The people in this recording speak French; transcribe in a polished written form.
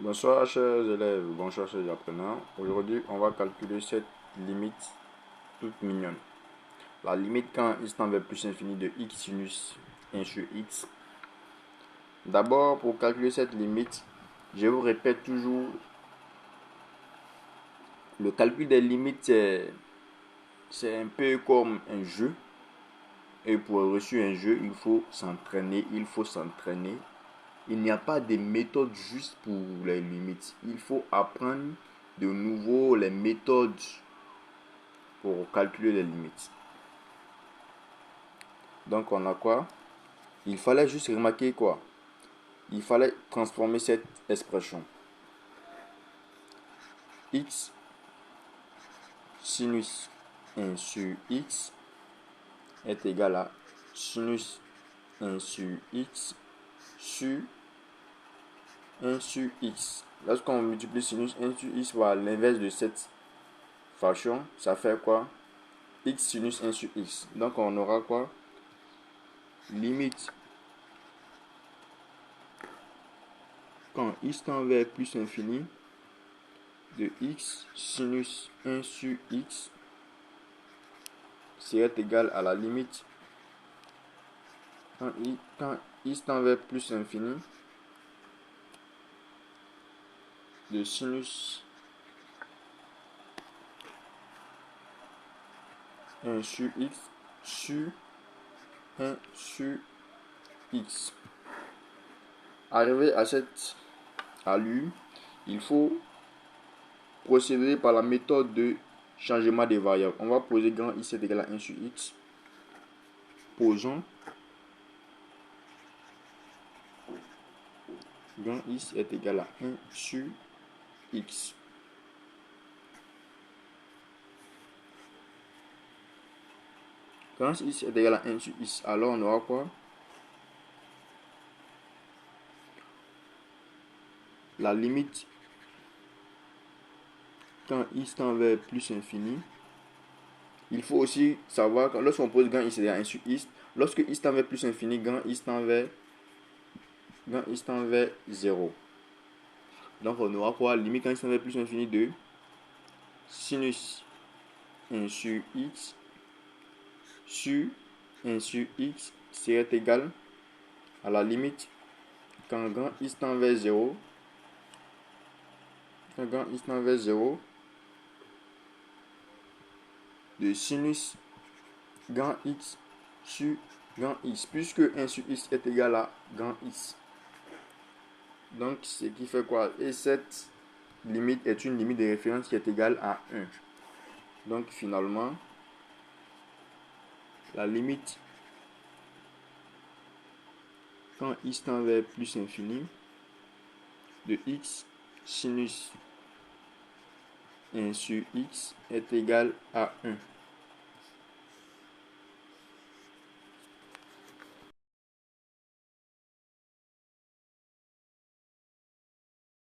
Bonsoir chers élèves, bonsoir chers apprenants. Aujourd'hui, on va calculer cette limite toute mignonne. La limite quand x tend vers plus infini de x sinus 1 sur x. D'abord, pour calculer cette limite, je vous répète toujours, le calcul des limites, c'est un peu comme un jeu. Et pour réussir un jeu, il faut s'entraîner. Il n'y a pas de méthode juste pour les limites. Il faut apprendre de nouveau les méthodes pour calculer les limites. Donc on a quoi? Il fallait juste remarquer quoi? Il fallait transformer cette expression. X sinus 1 sur x est égal à sinus 1 sur x sur 1 sur x. Lorsqu'on multiplie sinus 1 sur x par l'inverse de cette fraction, ça fait quoi? X sinus 1 sur x. Donc on aura quoi? Limite quand x tend vers plus infini de x sinus 1 sur x serait égal à la limite quand x tend vers plus infini de sinus 1 sur x sur 1 sur x. Arrivé à cette allure, il faut procéder par la méthode de changement des variables. On va poser grand x est égal à 1 sur x. Posons grand x est égal à 1 sur x. Quand x est égal à 1 sur x, alors on aura quoi? La limite quand x tend vers plus infini. Il faut aussi savoir que lorsqu'on pose grand x est égal à 1 sur x, lorsque x tend vers plus infini, grand x tend vers 0. Donc on aura quoi? Limite quand x tend vers plus infini de sinus 1 sur x sur 1 sur x serait égal à la limite quand grand x tend vers 0, de sinus grand x sur grand x, puisque 1 sur x est égal à grand x. Donc ce qui fait quoi? Et cette limite est une limite de référence qui est égale à 1. Donc finalement, la limite quand x tend vers plus infini de x sinus 1 sur x est égal à 1.